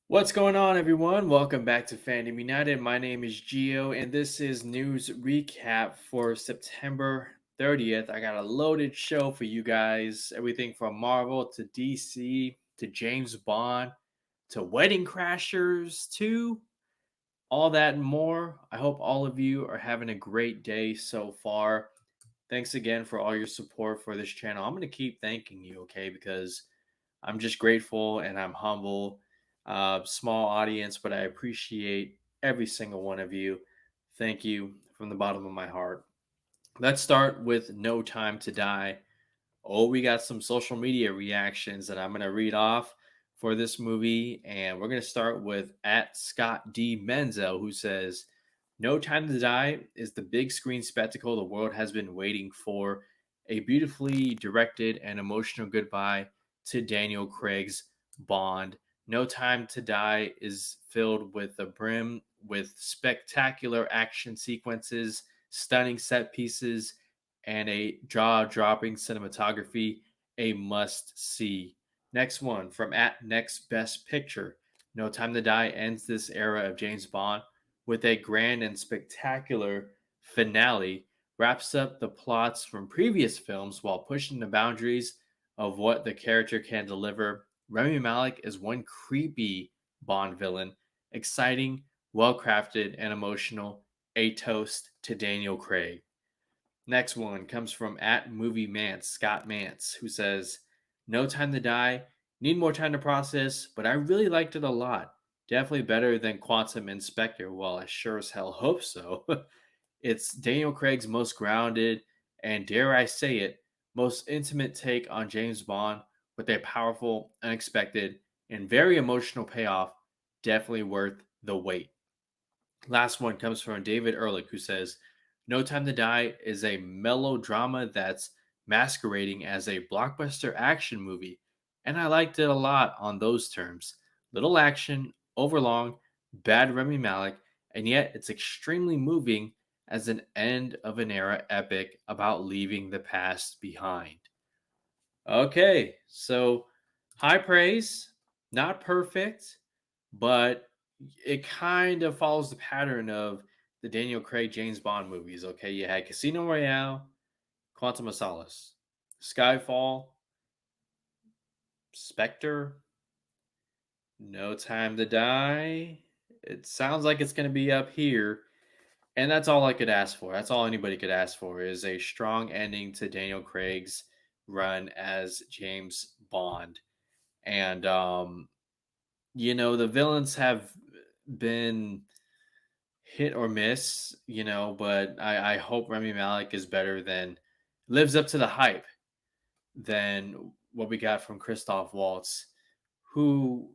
What's going on, everyone? Welcome back to Fandom United. My name is Gio, and this is news recap for September 30th. I got a loaded show for you guys. Everything from Marvel to DC to James Bond to Wedding Crashers to all that and more. I hope all of you are having a great day so far. Thanks again for all your support for this channel. I'm going to keep thanking you, okay? Because I'm just grateful and I'm humble. Small audience, but I appreciate every single one of you. Thank you from the bottom of my heart. Let's start with No Time to Die. Oh, we got some social media reactions that I'm going to read off for this movie. And we're going to start with at Scott D. Menzel, who says, No Time to Die is the big screen spectacle the world has been waiting for. A beautifully directed and emotional goodbye to Daniel Craig's Bond. No Time to Die is filled with the brim with spectacular action sequences, stunning set pieces, and a jaw-dropping cinematography, a must-see. Next one from at Next Best Picture. No Time to Die ends this era of James Bond with a grand and spectacular finale, wraps up the plots from previous films while pushing the boundaries of what the character can deliver. Remy Malek is one creepy Bond villain, exciting, well crafted, and emotional. A toast to Daniel Craig. Next one comes from at Movie Mance, Scott Mance, who says, No Time to Die, need more time to process, but I really liked it a lot. Definitely better than Quantum Inspector. Well, I sure as hell hope so. It's Daniel Craig's most grounded and, dare I say it, most intimate take on James Bond with a powerful, unexpected, and very emotional payoff. Definitely worth the wait. Last one comes from David Ehrlich, who says, No Time to Die is a melodrama that's masquerading as a blockbuster action movie, and I liked it a lot on those terms. Little action, overlong, bad Remy Malik, and yet it's extremely moving as an end of an era epic about leaving the past behind. Okay, so high praise, not perfect, but it kind of follows the pattern of the Daniel Craig James Bond movies. Okay, you had Casino Royale, Quantum of Solace, Skyfall, Spectre, No Time to Die. It sounds like it's going to be up here. And that's all I could ask for. That's all anybody could ask for is a strong ending to Daniel Craig's run as James Bond. And the villains have been hit or miss, but I hope Remy Malik is better than lives up to the hype than what we got from Christoph Waltz, who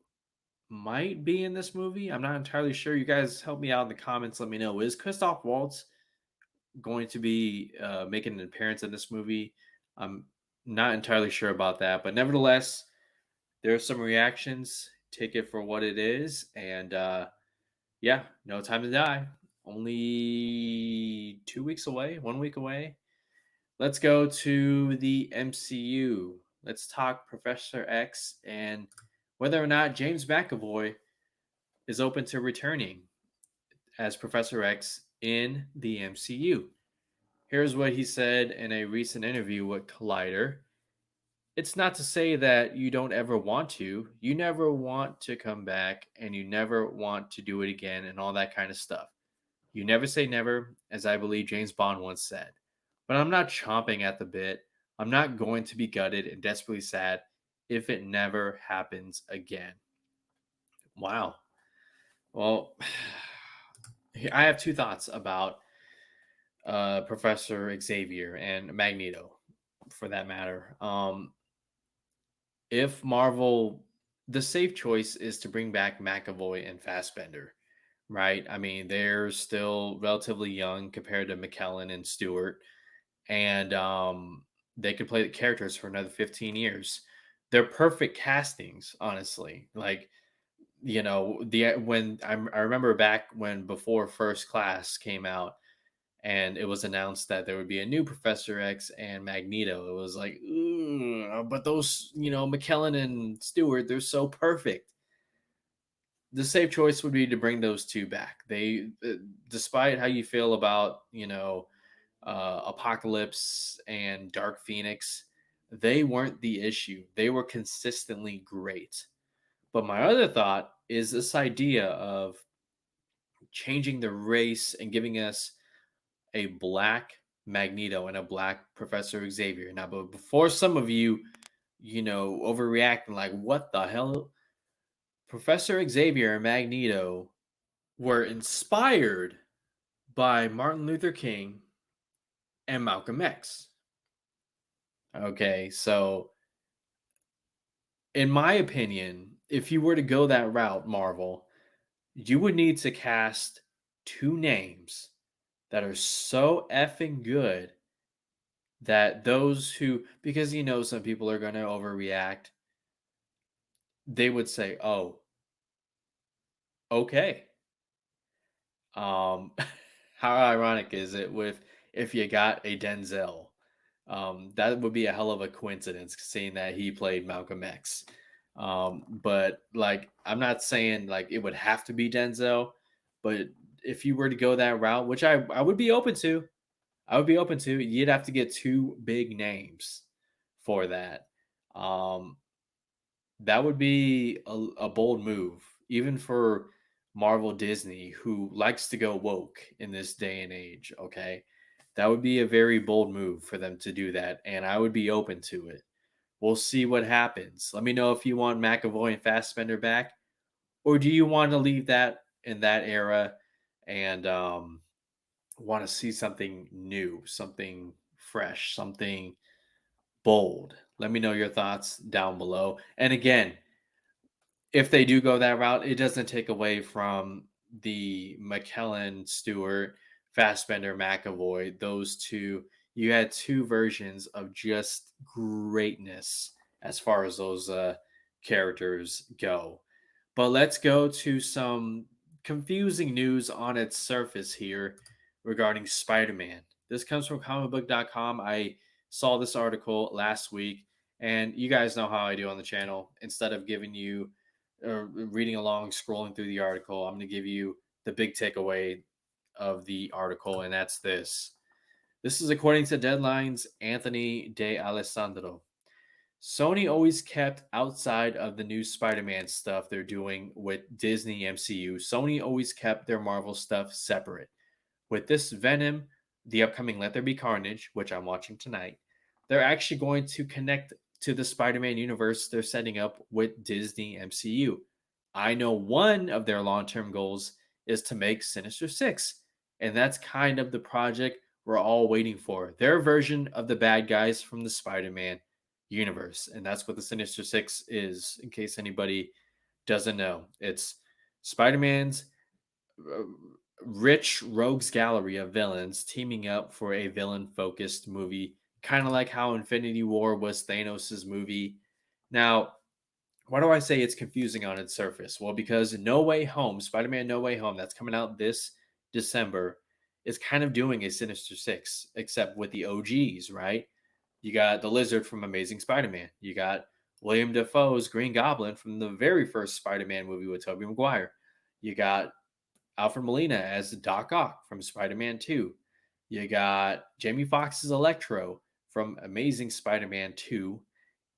might be in this movie. I'm not entirely sure. You guys help me out in the comments. Let me know. Is Christoph Waltz going to be making an appearance in this movie? I'm not entirely sure about that, but nevertheless, there are some reactions. Take it for what it is, and yeah, No Time to Die. Only 2 weeks away, 1 week away. Let's go to the MCU. Let's talk Professor X and whether or not James McAvoy is open to returning as Professor X in the MCU. Here's what he said in a recent interview with Collider. It's not to say that you don't ever want to. You never want to come back and you never want to do it again and all that kind of stuff. You never say never, as I believe James Bond once said. But I'm not chomping at the bit. I'm not going to be gutted and desperately sad if it never happens again. Wow. Well, I have two thoughts about Professor Xavier and Magneto, for that matter. If Marvel, the safe choice is to bring back McAvoy and Fassbender, right? I mean, they're still relatively young compared to McKellen and Stewart, and they could play the characters for another 15 years. They're perfect castings, honestly. Like, the when I remember back when before First Class came out and it was announced that there would be a new Professor X and Magneto. It was like, but those, McKellen and Stewart, they're so perfect. the safe choice would be to bring those two back. Despite how you feel about Apocalypse and Dark Phoenix, they weren't the issue. They were consistently great. But my other thought is this idea of changing the race and giving us a black Magneto and a black Professor Xavier. Now, but before some of you, overreacting like, what the hell? Professor Xavier and Magneto were inspired by Martin Luther King and Malcolm X. Okay, so in my opinion, if you were to go that route, Marvel, you would need to cast two names that are so effing good that those who, because some people are going to overreact, they would say, "Oh, okay." Um, how ironic is it with if you got a Denzel? That would be a hell of a coincidence, seeing that he played Malcolm X. But like, I'm not saying like it would have to be Denzel, but if you were to go that route, which I would be open to, you'd have to get two big names for that. Um, that would be a bold move, even for Marvel Disney, who likes to go woke in this day and age. Okay. That would be a very bold move for them to do that. And I would be open to it. We'll see what happens. Let me know if you want McAvoy and Fassbender back, or do you want to leave that in that era and want to see something new, something fresh, something bold? Let me know your thoughts down below. And again, if they do go that route, it doesn't take away from the McKellen, Stewart, Fassbender, McAvoy. Those two, you had two versions of just greatness as far as those characters go. But let's go to some confusing news on its surface here regarding Spider Man. This comes from comicbook.com. I saw this article last week, and you guys know how I do on the channel. Instead of giving you reading along, scrolling through the article, I'm going to give you the big takeaway of the article, and that's this. This is according to Deadline's Anthony De Alessandro. Sony always kept outside of the new Spider-Man stuff they're doing with Disney MCU. Sony always kept their Marvel stuff separate. With this Venom, the upcoming Let There Be Carnage, which I'm watching tonight, they're actually going to connect to the Spider-Man universe they're setting up with Disney MCU. I know one of their long-term goals is to make Sinister Six, and that's kind of the project we're all waiting for. Their version of the bad guys from the Spider-Man universe, and that's what the Sinister Six is, in case anybody doesn't know. It's Spider-Man's uh, rich rogues gallery of villains teaming up for a villain focused movie, kind of like how Infinity War was Thanos' movie. Now, why do I say it's confusing on its surface? Well, because No Way Home, Spider Man No Way Home, that's coming out this December, is kind of doing a Sinister Six, except with the OGs, right? You got the Lizard from Amazing Spider Man. You got William Dafoe's Green Goblin from the very first Spider Man movie with Tobey Maguire. You got Alfred Molina as Doc Ock from Spider-Man 2. You got Jamie Foxx's Electro from Amazing Spider-Man 2.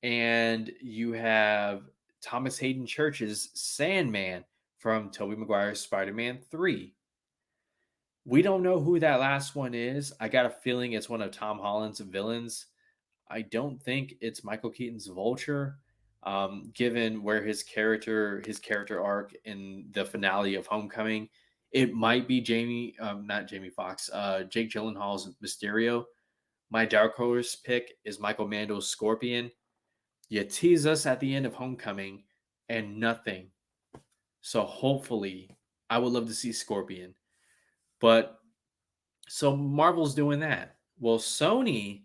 And you have Thomas Hayden Church's Sandman from Tobey Maguire's Spider-Man 3. We don't know who that last one is. I got a feeling it's one of Tom Holland's villains. I don't think it's Michael Keaton's Vulture, given where his character arc in the finale of Homecoming. It might be not Jamie Foxx, Jake Gyllenhaal's Mysterio. My dark horse pick is Michael Mando's Scorpion. You tease us at the end of Homecoming, and nothing. So hopefully, I would love to see Scorpion. But so Marvel's doing that. Well, Sony,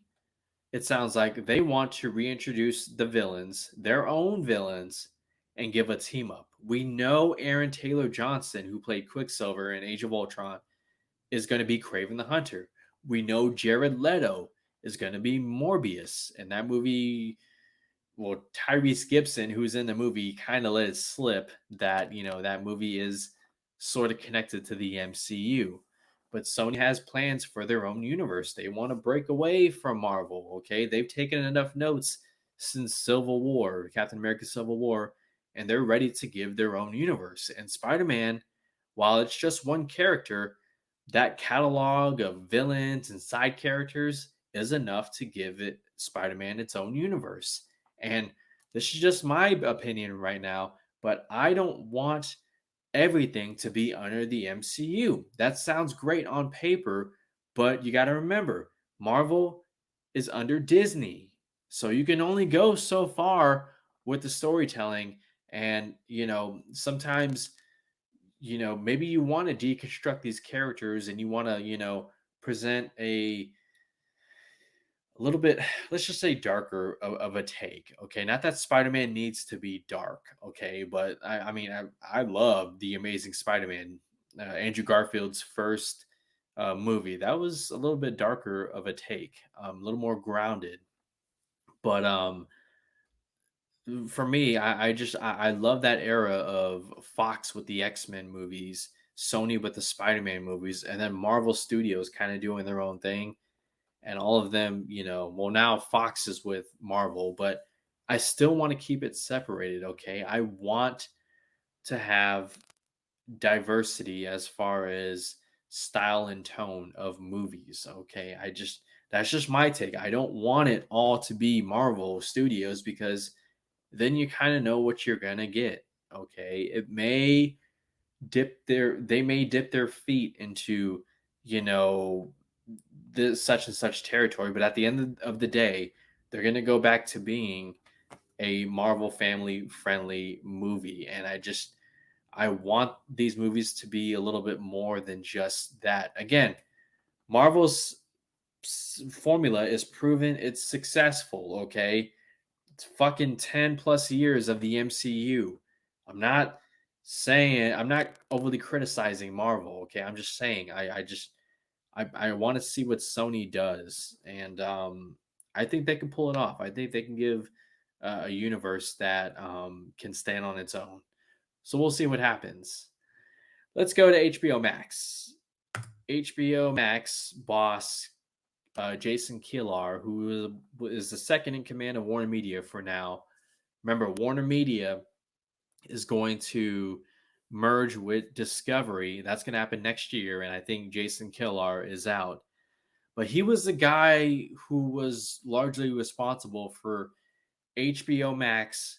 it sounds like they want to reintroduce the villains, their own villains, and give a team up. We know Aaron Taylor Johnson, who played Quicksilver in Age of Ultron, is going to be Kraven the Hunter. We know Jared Leto is going to be Morbius, and that movie well, Tyrese Gibson, who's in the movie, kind of let it slip that, that movie is sort of connected to the MCU. But Sony has plans for their own universe. They want to break away from Marvel, okay? They've taken enough notes since Civil War, Captain America Civil War, and they're ready to give their own universe. And Spider-Man, while it's just one character, that catalog of villains and side characters is enough to give it Spider-Man its own universe. And this is just my opinion right now, but I don't want everything to be under the MCU. That sounds great on paper, but you got to remember, Marvel is under Disney. So you can only go so far with the storytelling. And, sometimes, maybe you want to deconstruct these characters and you want to, present a little bit, let's just say darker of a take. Okay, not that Spider-Man needs to be dark. Okay, but I mean, I love the Amazing Spider-Man, Andrew Garfield's first movie. That was a little bit darker of a take, a little more grounded. But for me, I love that era of Fox with the X-Men movies, Sony with the Spider-Man movies, and then Marvel Studios kind of doing their own thing. And all of them, well, now Fox is with Marvel, but I still want to keep it separated. Okay, I want to have diversity as far as style and tone of movies. Okay, that's just my take. I don't want it all to be Marvel Studios because then you kind of know what you're gonna get. Okay, they may dip their feet into, you know this such and such territory, but at the end of the day, they're going to go back to being a Marvel family friendly movie. And I want these movies to be a little bit more than just that. Again, Marvel's formula is proven, it's successful. Okay, it's fucking 10 plus years of the MCU. I'm not overly criticizing Marvel. Okay, I'm just saying I want to see what Sony does, and I think they can pull it off. I think they can give a universe that can stand on its own. So we'll see what happens. Let's go to HBO Max. HBO Max boss Jason Kilar, who is the second in command of Warner Media for now. Remember, Warner Media is going to merge with Discovery. That's going to happen next year, and I think Jason Kilar is out. But he was the guy who was largely responsible for HBO Max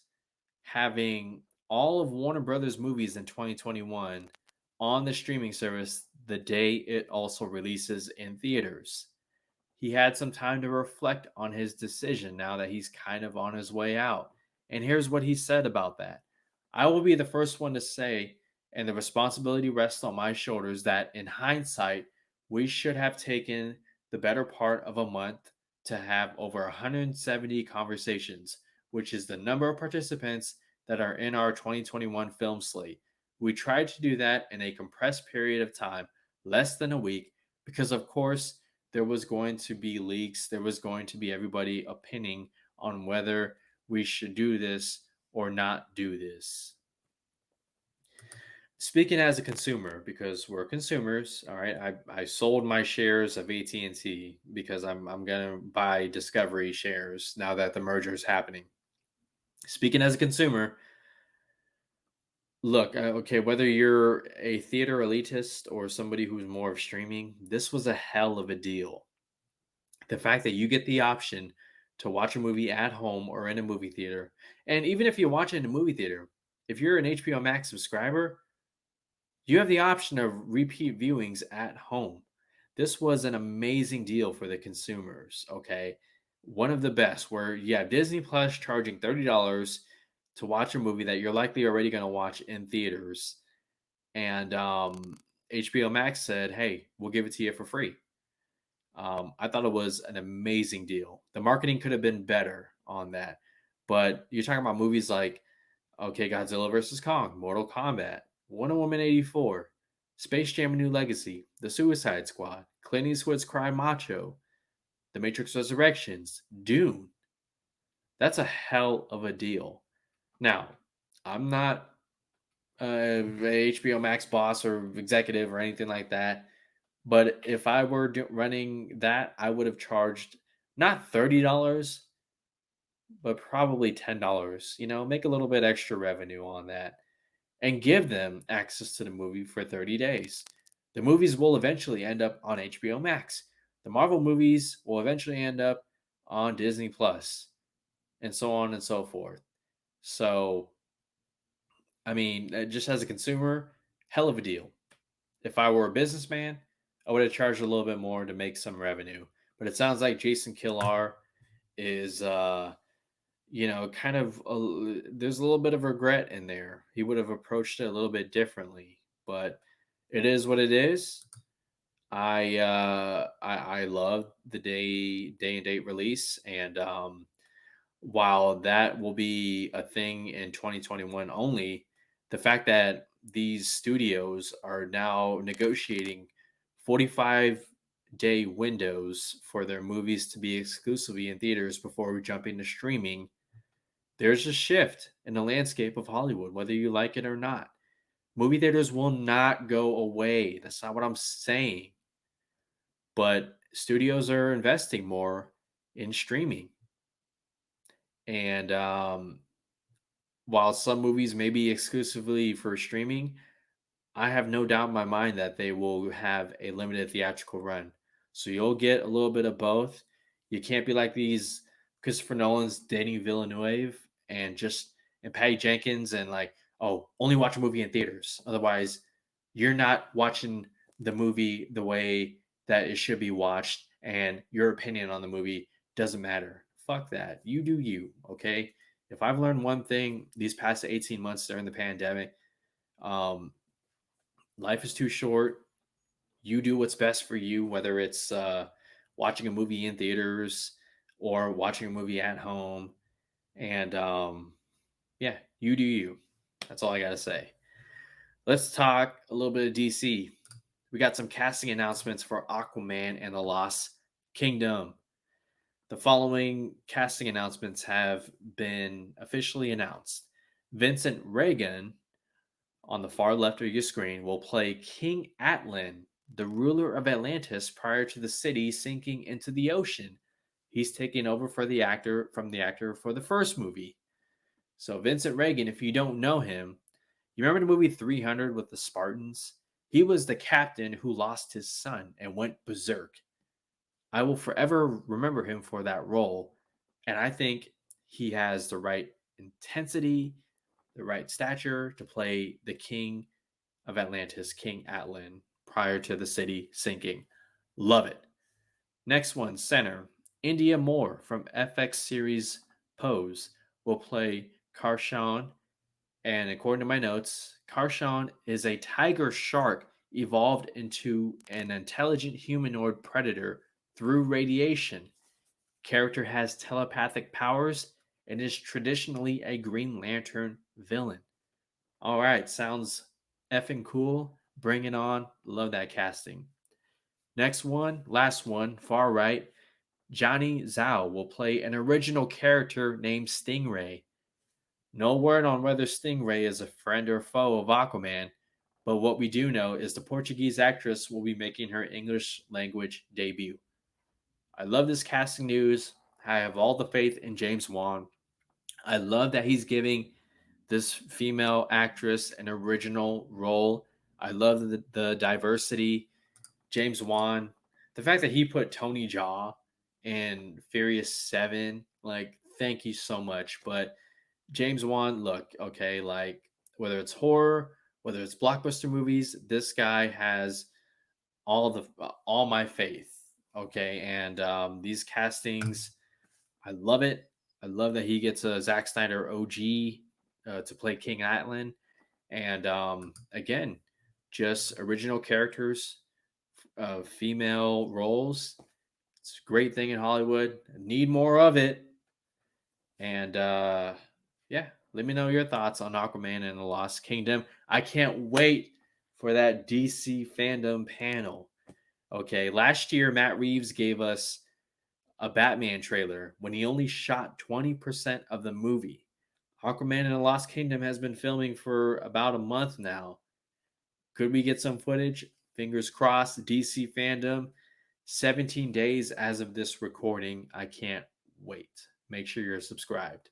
having all of Warner Brothers movies in 2021 on the streaming service the day it also releases in theaters. He had some time to reflect on his decision now that he's kind of on his way out. And here's what he said about that. I will be the first one to say, and the responsibility rests on my shoulders, that in hindsight, we should have taken the better part of a month to have over 170 conversations, which is the number of participants that are in our 2021 film slate. We tried to do that in a compressed period of time, less than a week, because of course, there was going to be leaks. There was going to be everybody opinion on whether we should do this or not do this. Speaking as a consumer, because we're consumers, all right. I sold my shares of AT&T because I'm gonna buy Discovery shares now that the merger is happening. Speaking as a consumer, look, okay, whether you're a theater elitist or somebody who's more of streaming, this was a hell of a deal. The fact that you get the option to watch a movie at home or in a movie theater, and even if you watch it in a movie theater, if you're an HBO Max subscriber, you have the option of repeat viewings at home. This was an amazing deal for the consumers, okay? One of the best, where you have Disney Plus charging $30 to watch a movie that you're likely already going to watch in theaters. And HBO Max said, hey, we'll give it to you for free. I thought it was an amazing deal. The marketing could have been better on that. But you're talking about movies like, okay, Godzilla vs. Kong, Mortal Kombat, Wonder Woman 84, Space Jam: A New Legacy, The Suicide Squad, Clint Eastwood's Cry Macho, The Matrix Resurrections, Dune. That's a hell of a deal. Now, I'm not a HBO Max boss or executive or anything like that, but if I were running that, I would have charged not $30, but probably $10. Make a little bit extra revenue on that and give them access to the movie for 30 days. The movies will eventually end up on HBO Max. The Marvel movies will eventually end up on Disney Plus, and so on and so forth. So, I mean, just as a consumer, hell of a deal. If I were a businessman, I would have charged a little bit more to make some revenue. But it sounds like Jason Killar is, kind of, there's a little bit of regret in there. He would have approached it a little bit differently, but it is what it is. I love the day and date release, and while that will be a thing in 2021 only, the fact that these studios are now negotiating 45-day windows for their movies to be exclusively in theaters before jumping to streaming, there's a shift in the landscape of Hollywood, whether you like it or not. Movie theaters will not go away. That's not what I'm saying. But studios are investing more in streaming. And while some movies may be exclusively for streaming, I have no doubt in my mind that they will have a limited theatrical run. So you'll get a little bit of both. You can't be like these Christopher Nolan's Danny Villeneuve and Patty Jenkins and like, oh, only watch a movie in theaters. Otherwise, you're not watching the movie the way that it should be watched, and your opinion on the movie doesn't matter. Fuck that. You do you, okay? If I've learned one thing these past 18 months during the pandemic, um, life is too short. You do what's best for you, whether it's watching a movie in theaters or watching a movie at home. And yeah, you do you. That's all I got to say. Let's talk a little bit of DC. We got some casting announcements for Aquaman and the Lost Kingdom. The following casting announcements have been officially announced. Vincent Regan, on the far left of your screen, will play King Atlan, the ruler of Atlantis prior to the city sinking into the ocean. He's taking over for the actor for the first movie. So Vincent Regan, if you don't know him, you remember the movie 300 with the Spartans? He was the captain who lost his son and went berserk. I will forever remember him for that role, and I think he has the right intensity, the right stature to play the king of Atlantis, King Atlan, prior to the city sinking. Love it. Next one, center. India Moore from FX series Pose will play Karshan. And according to my notes, Karshan is a tiger shark evolved into an intelligent humanoid predator through radiation. Character has telepathic powers and is traditionally a Green Lantern villain. All right, sounds effing cool. Bring it on. Love that casting. Next one, last one, far right. Johnny Zhao will play an original character named Stingray. No word on whether Stingray is a friend or foe of Aquaman, but what we do know is the Portuguese actress will be making her English language debut. I love this casting news. I have all the faith in James Wan. I love that he's giving this female actress an original role. I love the diversity. James Wan, the fact that he put Tony Jaa in Furious 7, like, thank you so much. But James Wan, look, okay, like, whether it's horror, whether it's blockbuster movies, this guy has all my faith. Okay, and these castings, I love it. I love that he gets a Zack Snyder OG to play King Atlan, and again, just original characters, female roles. It's a great thing in Hollywood. Need more of it. And yeah, let me know your thoughts on Aquaman and the Lost Kingdom. I can't wait for that DC fandom panel. Okay, last year Matt Reeves gave us a Batman trailer when he only shot 20% of the movie. Aquaman and the Lost Kingdom has been filming for about a month now. Could we get some footage? Fingers crossed. DC fandom, 17 days as of this recording. I can't wait. Make sure you're subscribed.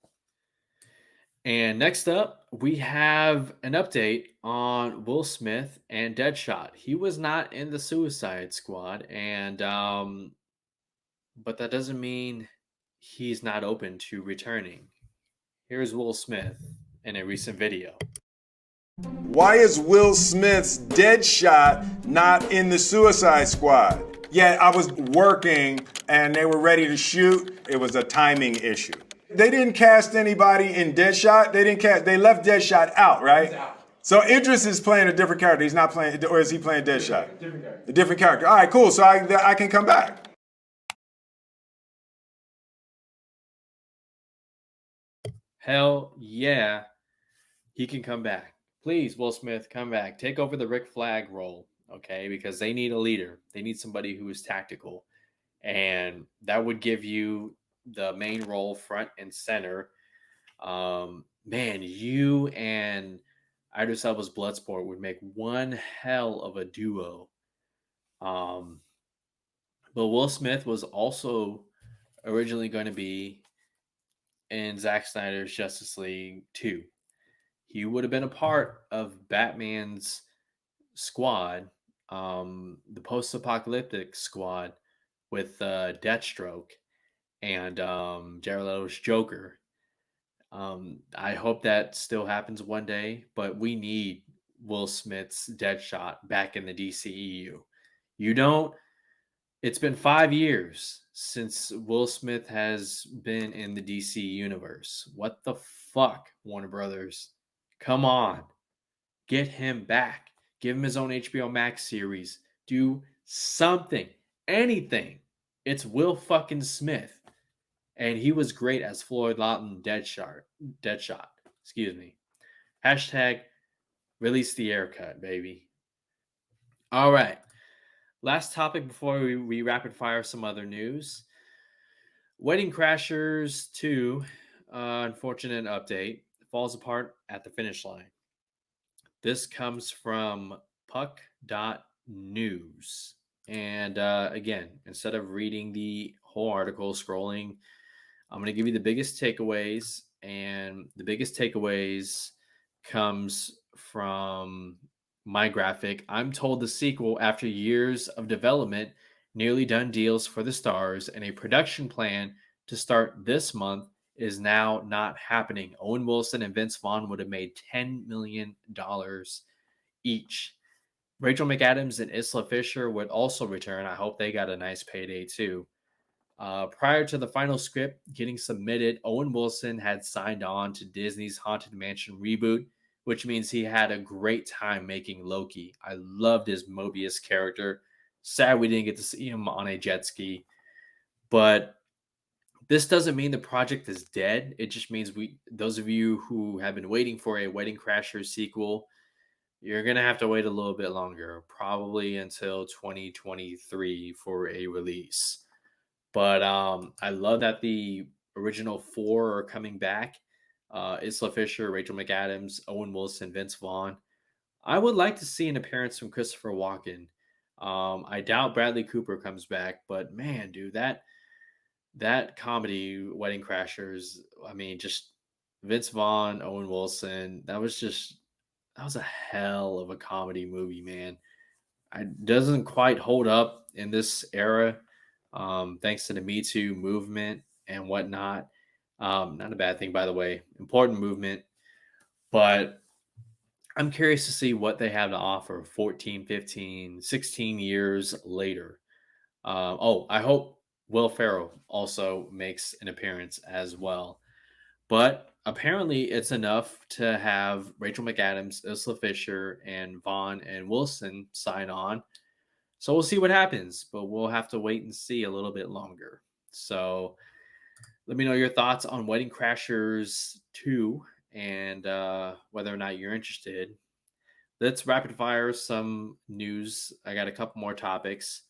And next up, we have an update on Will Smith and Deadshot. He was not in the Suicide Squad, and but that doesn't mean he's not open to returning. Here's Will Smith in a recent video. Why is Will Smith's Deadshot not in the Suicide Squad? Yeah, I was working and they were ready to shoot. It was a timing issue. They didn't cast anybody in Deadshot. They left Deadshot out, right? He's out. So Idris is playing a different character. He's not playing, or is he playing Deadshot? Different character. A different character. All right, cool. So I can come back. Hell yeah, he can come back. Please, Will Smith, come back. Take over the Rick Flag role, okay? Because they need a leader. They need somebody who is tactical. And that would give you the main role front and center. Man, you and Idris Elba's Bloodsport would make one hell of a duo. But Will Smith was also originally going to be in Zack Snyder's Justice League 2. He would have been a part of Batman's squad, the post-apocalyptic squad with Deathstroke and Jared Leto's Joker. I hope that still happens one day, but we need Will Smith's Deadshot back in the DCEU. You don't. It's been 5 years since Will Smith has been in the DC universe. What the fuck, Warner Brothers? Come on. Get him back. Give him his own HBO Max series. Do something. Anything. It's Will fucking Smith. And he was great as Floyd Lawton Deadshot. Excuse me. Hashtag release the haircut, baby. All right. Last topic before we rapid fire some other news. Wedding Crashers 2, unfortunate update, falls apart at the finish line. This comes from puck.news. And again, instead of reading the whole article, scrolling, I'm going to give you the biggest takeaways. And the biggest takeaways comes from my graphic. I'm told the sequel, after years of development, nearly done deals for the stars, and a production plan to start this month is now not happening. Owen Wilson and Vince Vaughn would have made $10 million each. Rachel McAdams and Isla Fisher would also return. I hope they got a nice payday too. Prior to the final script getting submitted, Owen Wilson had signed on to Disney's Haunted Mansion reboot, which means he had a great time making Loki. I loved his Mobius character. Sad we didn't get to see him on a jet ski. But this doesn't mean the project is dead. It just means those of you who have been waiting for a Wedding Crashers sequel, you're going to have to wait a little bit longer, probably until 2023 for a release. But I love that the original 4 are coming back. Isla Fisher, Rachel McAdams, Owen Wilson, Vince Vaughn. I would like to see an appearance from Christopher Walken. I doubt Bradley Cooper comes back, but man, dude, that comedy, Wedding Crashers, I mean, just Vince Vaughn, Owen Wilson, that was a hell of a comedy movie, man. It doesn't quite hold up in this era, thanks to the Me Too movement and whatnot. Not a bad thing, by the way. Important movement. But I'm curious to see what they have to offer 14, 15, 16 years later. I hope Will Ferrell also makes an appearance as well. But apparently it's enough to have Rachel McAdams, Isla Fisher, and Vaughn and Wilson sign on. So we'll see what happens, but we'll have to wait and see a little bit longer. So let me know your thoughts on Wedding Crashers 2 and whether or not you're interested. Let's rapid fire some news. I got a couple more topics.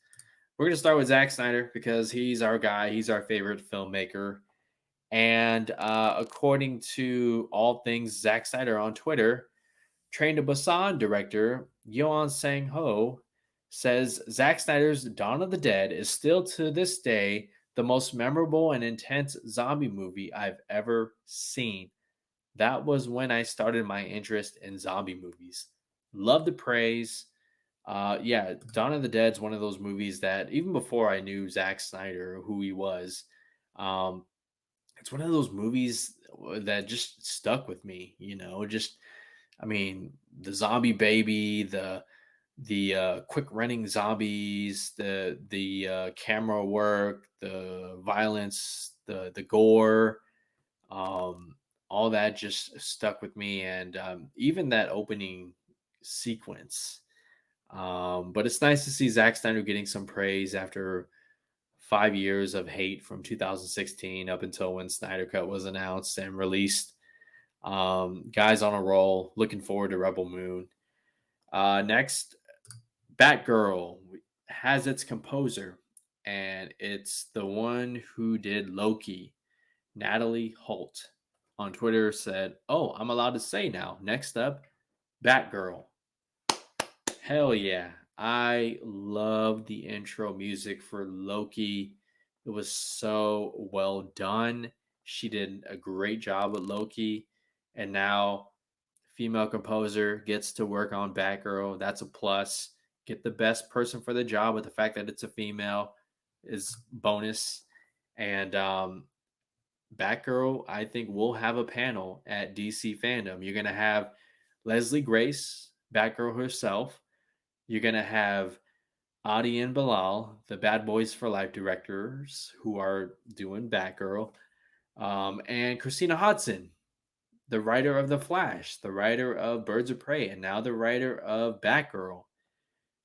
We're gonna start with Zack Snyder because he's our guy. He's our favorite filmmaker. And according to all things Zack Snyder on Twitter, Train to Busan director Yeon Sang Ho says Zack Snyder's Dawn of the Dead is still to this day the most memorable and intense zombie movie I've ever seen. That was when I started my interest in zombie movies. Love the praise. Yeah, Dawn of the Dead's one of those movies that even before I knew Zack Snyder, who he was, um, it's one of those movies that just stuck with me. Just I mean, the zombie baby, the quick running zombies, the camera work, the violence, the gore, um, all that just stuck with me, and even that opening sequence. But it's nice to see Zack Snyder getting some praise after 5 years of hate from 2016 up until when Snyder Cut was announced and released. Guys on a roll. Looking forward to Rebel Moon. Next, Batgirl has its composer, and it's the one who did Loki, Natalie Holt. On Twitter said, "Oh, I'm allowed to say now. Next up, Batgirl." Hell yeah. I love the intro music for Loki. It was so well done. She did a great job with Loki. And now, female composer gets to work on Batgirl. That's a plus. Get the best person for the job, with the fact that it's a female is bonus. And Batgirl, I think, will have a panel at DC Fandom. You're going to have Leslie Grace, Batgirl herself. You're going to have Adi and Bilal, the Bad Boys for Life directors, who are doing Batgirl, and Christina Hodson, the writer of The Flash, the writer of Birds of Prey, and now the writer of Batgirl.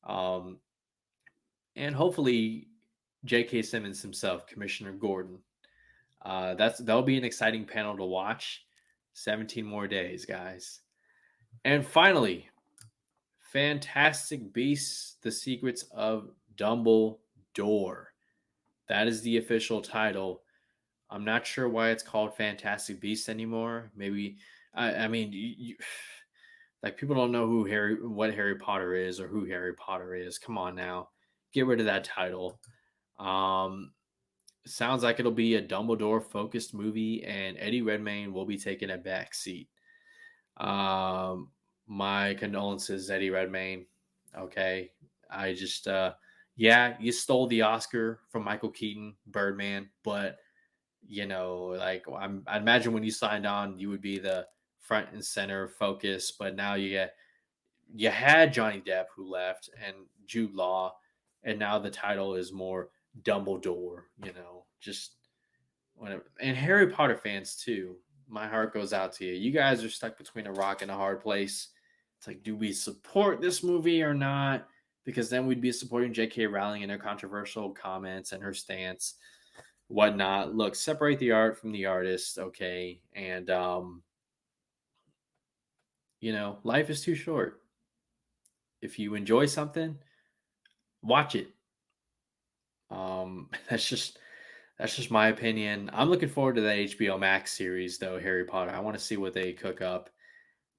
Um, and hopefully J.K. Simmons himself, Commissioner Gordon. That'll be an exciting panel to watch. 17 more days, guys. And finally, Fantastic Beasts: The Secrets of Dumbledore. That is the official title. I'm not sure why it's called Fantastic Beasts anymore. Maybe I mean, like, people don't know what Harry Potter is, or who Harry Potter is. Come on now, get rid of that title. Um, Sounds like it'll be a Dumbledore focused movie, and Eddie Redmayne will be taking a back seat. Um, my condolences, Eddie Redmayne. Okay, I just yeah, you stole the Oscar from Michael Keaton, Birdman, but like, I imagine when you signed on, you would be the front and center focus, but now you had Johnny Depp, who left, and Jude Law, and now the title is more Dumbledore. Just whatever. And Harry Potter fans too. My heart goes out to you. You guys are stuck between a rock and a hard place. It's like, do we support this movie or not? Because then we'd be supporting J.K. Rowling and her controversial comments and her stance, whatnot. Look, separate the art from the artist, okay? And life is too short. If you enjoy something, watch it. That's just my opinion. I'm looking forward to the HBO Max series, though, Harry Potter. I want to see what they cook up.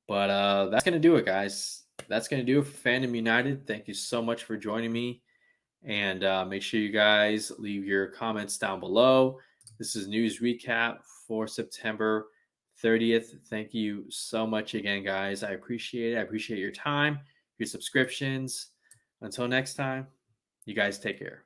But that's going to do it, guys. That's going to do it for Fandom United. Thank you so much for joining me. And make sure you guys leave your comments down below. This is News Recap for September 30th. Thank you so much again, guys. I appreciate it. I appreciate your time, your subscriptions. Until next time, you guys take care.